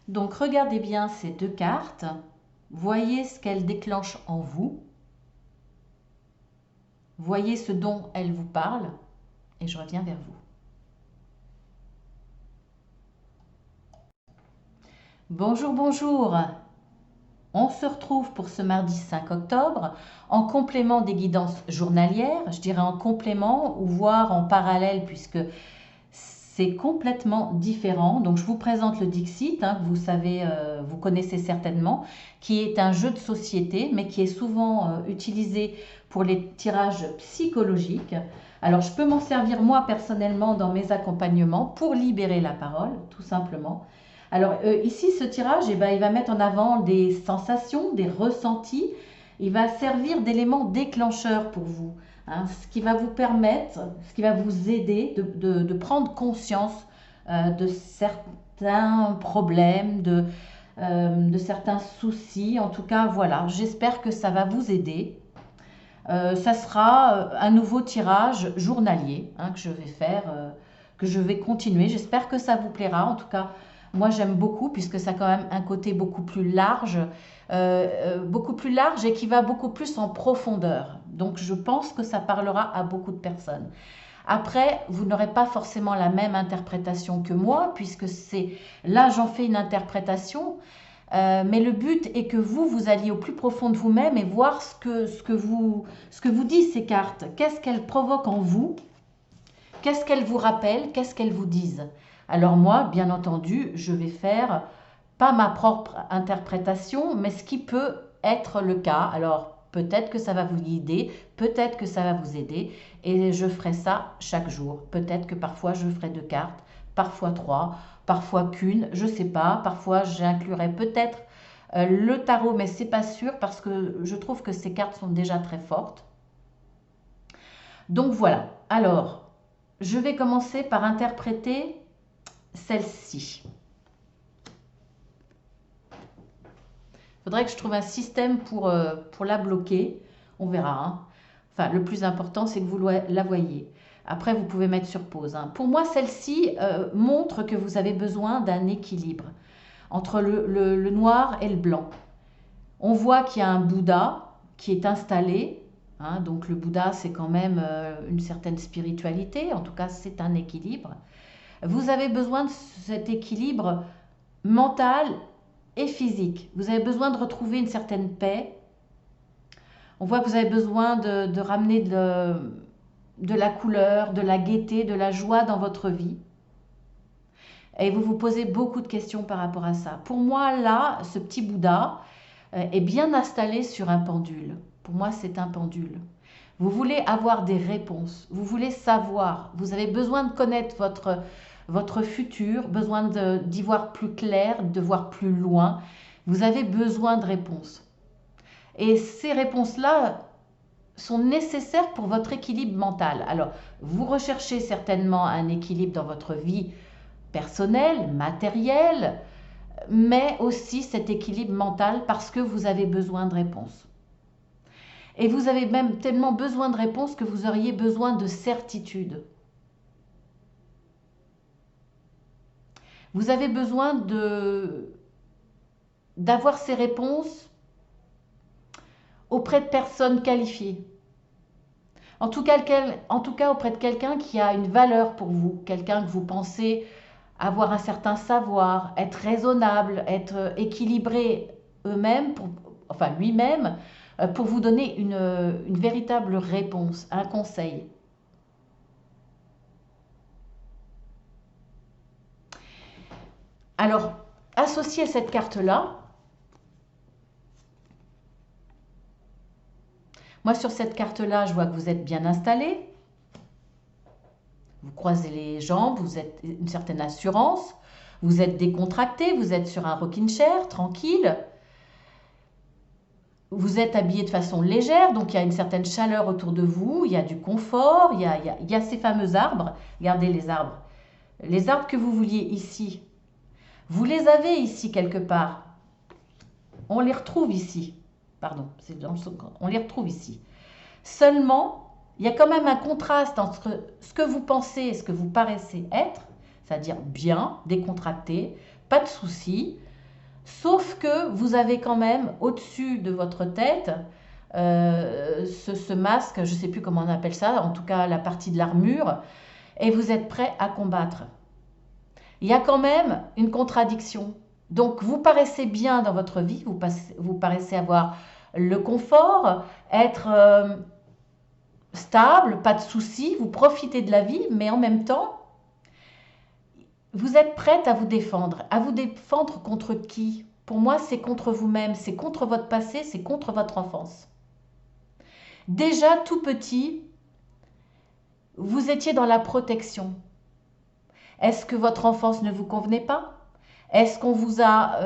Donc regardez bien ces deux cartes, voyez ce qu'elles déclenchent en vous, voyez ce dont elles vous parlent et je reviens vers vous. Bonjour, bonjour. On se retrouve pour ce mardi 5 octobre en complément des guidances journalières, je dirais en complément ou voire en parallèle puisque c'est complètement différent. Donc je vous présente le Dixit, que vous savez, vous connaissez certainement, qui est un jeu de société mais qui est souvent utilisé pour les tirages psychologiques. Alors je peux m'en servir moi personnellement dans mes accompagnements pour libérer la parole, tout simplement. Alors ici, ce tirage, il va mettre en avant des sensations, des ressentis. Il va servir d'élément déclencheur pour vous, ce qui va vous permettre, ce qui va vous aider de prendre conscience de certains problèmes, de certains soucis. En tout cas, voilà, j'espère que ça va vous aider. Ça sera un nouveau tirage journalier que je vais faire, que je vais continuer. J'espère que ça vous plaira. En tout cas, moi j'aime beaucoup puisque ça a quand même un côté beaucoup plus large et qui va beaucoup plus en profondeur. Donc je pense que ça parlera à beaucoup de personnes. Après, vous n'aurez pas forcément la même interprétation que moi puisque là j'en fais une interprétation. Mais le but est que vous alliez au plus profond de vous-même et voir ce que vous disent ces cartes. Qu'est-ce qu'elles provoquent en vous? Qu'est-ce qu'elles vous rappellent? Qu'est-ce qu'elles vous disent? Alors moi, bien entendu, je vais faire pas ma propre interprétation, mais ce qui peut être le cas. Alors peut-être que ça va vous guider, peut-être que ça va vous aider, et je ferai ça chaque jour. Peut-être que parfois je ferai 2 cartes, parfois 3, parfois qu'une, je sais pas. Parfois j'inclurai peut-être le tarot, mais c'est pas sûr parce que je trouve que ces cartes sont déjà très fortes. Donc voilà. Alors, je vais commencer par interpréter celle-ci. Il faudrait que je trouve un système pour la bloquer. On verra. Enfin, le plus important, c'est que vous la voyez. Après, vous pouvez mettre sur pause. Pour moi, celle-ci montre que vous avez besoin d'un équilibre entre le noir et le blanc. On voit qu'il y a un Bouddha qui est installé. Donc le Bouddha, c'est quand même une certaine spiritualité. En tout cas, c'est un équilibre. Vous avez besoin de cet équilibre mental et physique. Vous avez besoin de retrouver une certaine paix. On voit que vous avez besoin de ramener de la couleur, de la gaieté, de la joie dans votre vie. Et vous vous posez beaucoup de questions par rapport à ça. Pour moi, là, ce petit Bouddha est bien installé sur un pendule. Pour moi, c'est un pendule. Vous voulez avoir des réponses. Vous voulez savoir. Vous avez besoin de connaître votre futur, besoin d'y voir plus clair, de voir plus loin. Vous avez besoin de réponses. Et ces réponses-là sont nécessaires pour votre équilibre mental. Alors, vous recherchez certainement un équilibre dans votre vie personnelle, matérielle, mais aussi cet équilibre mental parce que vous avez besoin de réponses. Et vous avez même tellement besoin de réponses que vous auriez besoin de certitude. Vous avez besoin d'avoir ces réponses auprès de personnes qualifiées. En tout cas auprès de quelqu'un qui a une valeur pour vous, quelqu'un que vous pensez avoir un certain savoir, être raisonnable, être équilibré lui-même, pour vous donner une véritable réponse, un conseil. Alors, associé à cette carte-là, moi sur cette carte-là, je vois que vous êtes bien installé. Vous croisez les jambes, vous êtes une certaine assurance, vous êtes décontracté, vous êtes sur un rocking chair, tranquille. Vous êtes habillé de façon légère, donc il y a une certaine chaleur autour de vous, il y a du confort, il y a ces fameux arbres. Regardez les arbres. Les arbres que vous vouliez ici, vous les avez ici quelque part. On les retrouve ici. Pardon, on les retrouve ici. Seulement, il y a quand même un contraste entre ce que vous pensez et ce que vous paraissez être, c'est-à-dire bien, décontracté, pas de soucis, Sauf que vous avez quand même au-dessus de votre tête ce masque, je ne sais plus comment on appelle ça, en tout cas la partie de l'armure, et vous êtes prêt à combattre. Il y a quand même une contradiction. Donc vous paraissez bien dans votre vie, vous paraissez avoir le confort, être stable, pas de soucis, vous profitez de la vie, mais en même temps, vous êtes prête à vous défendre. À vous défendre contre qui? Pour moi, c'est contre vous-même, c'est contre votre passé, c'est contre votre enfance. Déjà tout petit, vous étiez dans la protection. Est-ce que votre enfance ne vous convenait pas? Est-ce qu'on vous a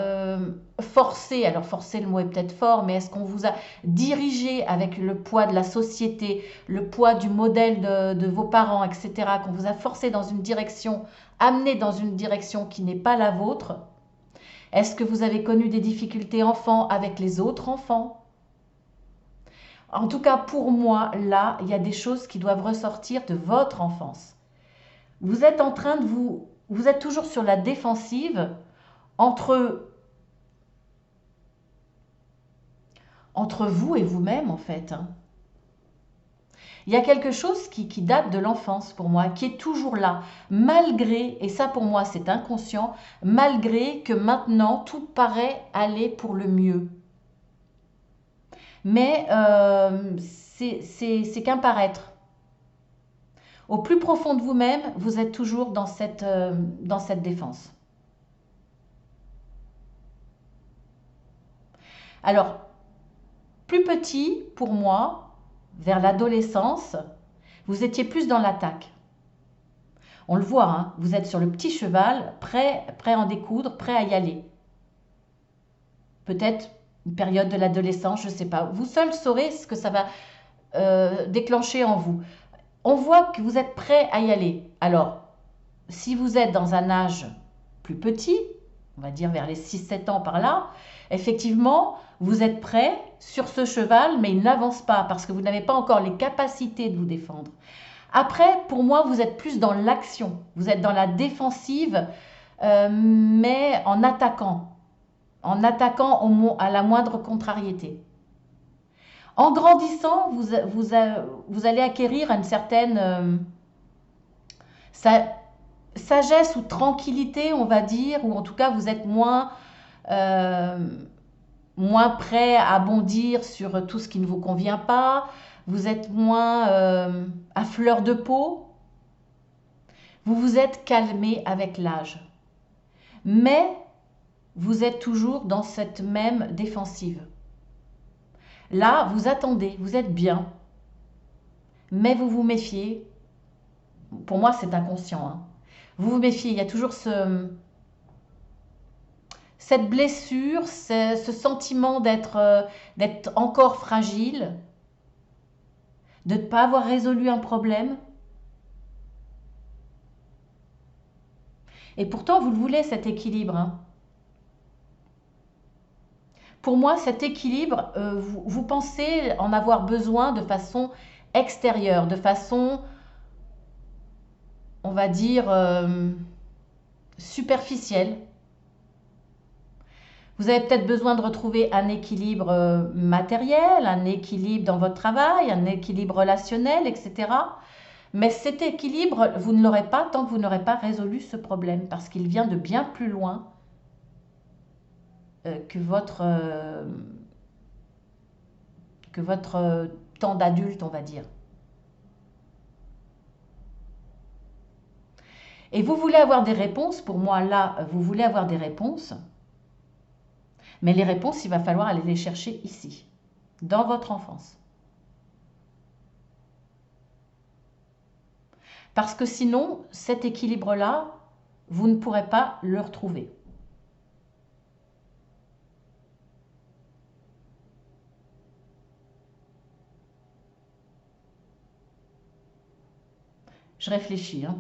forcé, alors forcer le mot est peut-être fort, mais est-ce qu'on vous a dirigé avec le poids de la société, le poids du modèle de vos parents, etc., qu'on vous a forcé dans une direction, amené dans une direction qui n'est pas la vôtre? Est-ce que vous avez connu des difficultés enfants avec les autres enfants? En tout cas, pour moi, là, il y a des choses qui doivent ressortir de votre enfance. Vous êtes en train de vous êtes toujours sur la défensive entre vous et vous-même, en fait. Il y a quelque chose qui date de l'enfance pour moi, qui est toujours là, malgré, et ça pour moi c'est inconscient, malgré que maintenant tout paraît aller pour le mieux. Mais c'est qu'un paraître. Au plus profond de vous-même, vous êtes toujours dans cette défense. Alors, plus petit, pour moi, vers l'adolescence, vous étiez plus dans l'attaque. On le voit, hein, vous êtes sur le petit cheval, prêt à en découdre, prêt à y aller. Peut-être une période de l'adolescence, je ne sais pas. Vous seul saurez ce que ça va déclencher en vous. On voit que vous êtes prêt à y aller. Alors, si vous êtes dans un âge plus petit, on va dire vers les 6-7 ans par là, effectivement, vous êtes prêt sur ce cheval, mais il n'avance pas parce que vous n'avez pas encore les capacités de vous défendre. Après, pour moi, vous êtes plus dans l'action, vous êtes dans la défensive, mais en attaquant à la moindre contrariété. En grandissant, vous allez acquérir une certaine sagesse ou tranquillité, on va dire, ou en tout cas, vous êtes moins prêt à bondir sur tout ce qui ne vous convient pas, vous êtes moins à fleur de peau, vous vous êtes calmé avec l'âge. Mais vous êtes toujours dans cette même défensive. Là, vous attendez, vous êtes bien, mais vous vous méfiez. Pour moi, c'est inconscient, hein. Vous vous méfiez, il y a toujours cette blessure, ce sentiment d'être encore fragile, de ne pas avoir résolu un problème. Et pourtant, vous le voulez, cet équilibre, hein. Pour moi, cet équilibre, vous pensez en avoir besoin de façon extérieure, de façon, on va dire, superficielle. Vous avez peut-être besoin de retrouver un équilibre matériel, un équilibre dans votre travail, un équilibre relationnel, etc. Mais cet équilibre, vous ne l'aurez pas tant que vous n'aurez pas résolu ce problème, parce qu'il vient de bien plus loin que votre temps d'adulte, on va dire. Et vous voulez avoir des réponses, pour moi là, vous voulez avoir des réponses, mais les réponses, il va falloir aller les chercher ici, dans votre enfance. Parce que sinon, cet équilibre-là, vous ne pourrez pas le retrouver. Je réfléchis, hein.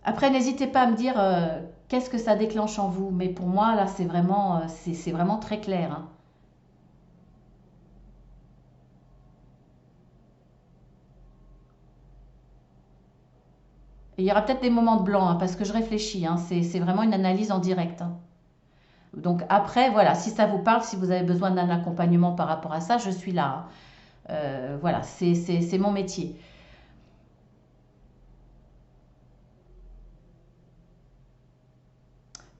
Après, n'hésitez pas à me dire qu'est-ce que ça déclenche en vous. Mais pour moi, là, c'est vraiment très clair, hein. Et il y aura peut-être des moments de blanc, hein, parce que je réfléchis, hein, c'est vraiment une analyse en direct, hein. Donc après, voilà, si ça vous parle, si vous avez besoin d'un accompagnement par rapport à ça, je suis là, hein. Voilà, c'est mon métier.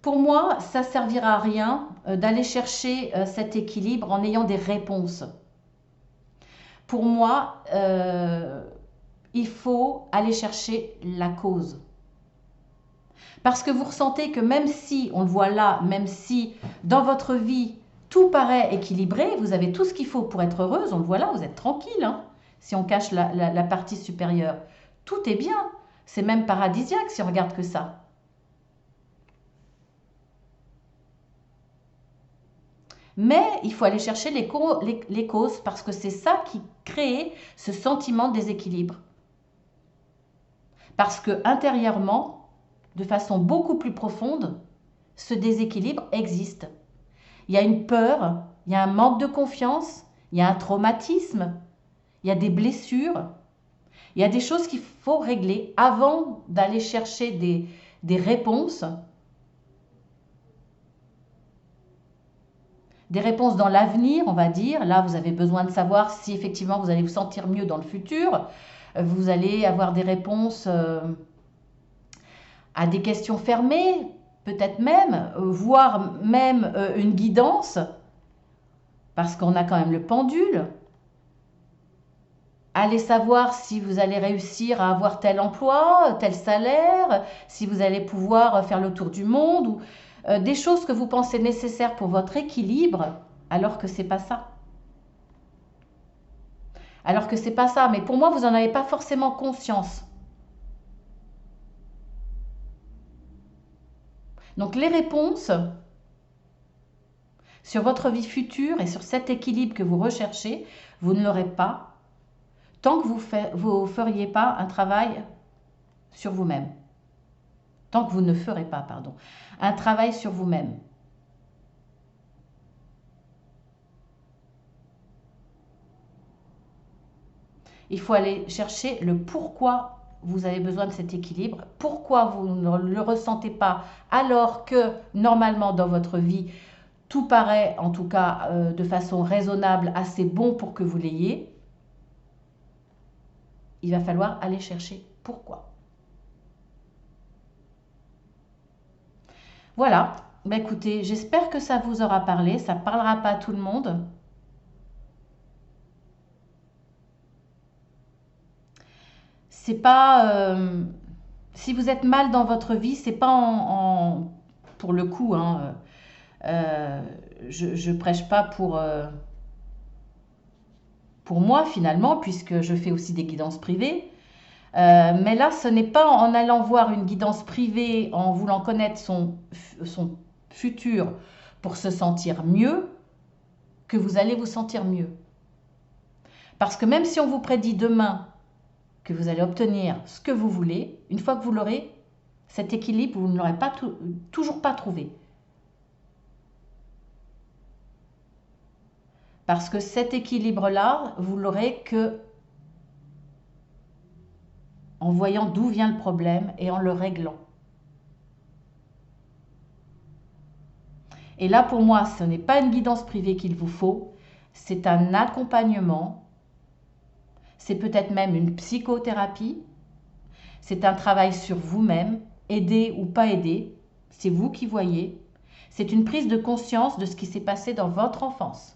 Pour moi, ça servira à rien d'aller chercher cet équilibre en ayant des réponses. Pour moi, il faut aller chercher la cause. Parce que vous ressentez que même si, on le voit là, même si dans votre vie, tout paraît équilibré, vous avez tout ce qu'il faut pour être heureuse, on le voit là, vous êtes tranquille, hein, si on cache la partie supérieure. Tout est bien, c'est même paradisiaque si on regarde que ça. Mais il faut aller chercher les causes parce que c'est ça qui crée ce sentiment de déséquilibre. Parce que intérieurement, de façon beaucoup plus profonde, ce déséquilibre existe. Il y a une peur, il y a un manque de confiance, il y a un traumatisme, il y a des blessures, il y a des choses qu'il faut régler avant d'aller chercher des réponses. Des réponses dans l'avenir, on va dire. Là, vous avez besoin de savoir si effectivement vous allez vous sentir mieux dans le futur. Vous allez avoir des réponses à des questions fermées, peut-être même, voire même une guidance, parce qu'on a quand même le pendule. Allez savoir si vous allez réussir à avoir tel emploi, tel salaire, si vous allez pouvoir faire le tour du monde, ou des choses que vous pensez nécessaires pour votre équilibre, alors que c'est pas ça. Alors que c'est pas ça, mais pour moi, vous n'en avez pas forcément conscience. Donc les réponses sur votre vie future et sur cet équilibre que vous recherchez, vous ne l'aurez pas tant que vous ne feriez pas un travail sur vous-même. Tant que vous ne ferez pas, pardon, un travail sur vous-même. Il faut aller chercher le pourquoi vous avez besoin de cet équilibre, pourquoi vous ne le ressentez pas alors que normalement dans votre vie, tout paraît en tout cas de façon raisonnable, assez bon pour que vous l'ayez. Il va falloir aller chercher pourquoi. Voilà, bah écoutez, j'espère que ça vous aura parlé, ça ne parlera pas à tout le monde. C'est pas si vous êtes mal dans votre vie, c'est pas pour le coup, hein, je prêche pas pour moi finalement, puisque je fais aussi des guidances privées. Mais là, ce n'est pas en allant voir une guidance privée, en voulant connaître son futur pour se sentir mieux, que vous allez vous sentir mieux. Parce que même si on vous prédit demain que vous allez obtenir ce que vous voulez, une fois que vous l'aurez, cet équilibre, vous ne l'aurez toujours pas trouvé. Parce que cet équilibre-là, vous l'aurez que en voyant d'où vient le problème et en le réglant. Et là, pour moi, ce n'est pas une guidance privée qu'il vous faut, c'est un accompagnement, c'est peut-être même une psychothérapie, c'est un travail sur vous-même, aider ou pas aider, c'est vous qui voyez, c'est une prise de conscience de ce qui s'est passé dans votre enfance.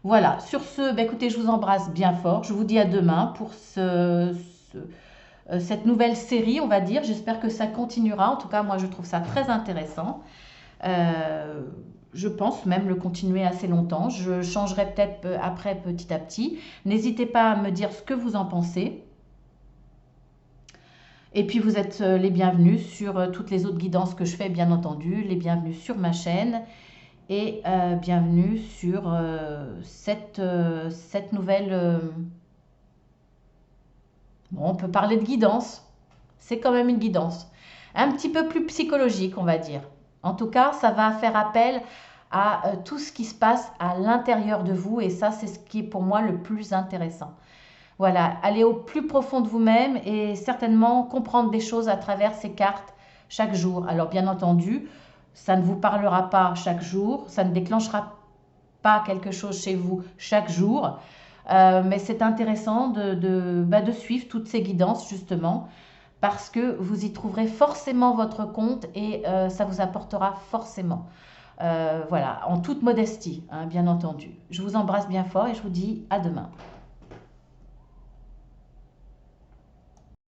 Voilà, sur ce, bah écoutez, je vous embrasse bien fort, je vous dis à demain pour cette nouvelle série, on va dire. J'espère que ça continuera, en tout cas, moi je trouve ça très intéressant. Je pense même le continuer assez longtemps. Je changerai peut-être après petit à petit. N'hésitez pas à me dire ce que vous en pensez. Et puis vous êtes les bienvenus sur toutes les autres guidances que je fais, bien entendu. Les bienvenus sur ma chaîne. Et bienvenue sur cette nouvelle... bon, on peut parler de guidance. C'est quand même une guidance. Un petit peu plus psychologique, on va dire. En tout cas, ça va faire appel à tout ce qui se passe à l'intérieur de vous et ça, c'est ce qui est pour moi le plus intéressant. Voilà, aller au plus profond de vous-même et certainement comprendre des choses à travers ces cartes chaque jour. Alors bien entendu, ça ne vous parlera pas chaque jour, ça ne déclenchera pas quelque chose chez vous chaque jour, mais c'est intéressant de suivre toutes ces guidances justement parce que vous y trouverez forcément votre compte et ça vous apportera forcément. Voilà, en toute modestie, hein, bien entendu. Je vous embrasse bien fort et je vous dis à demain.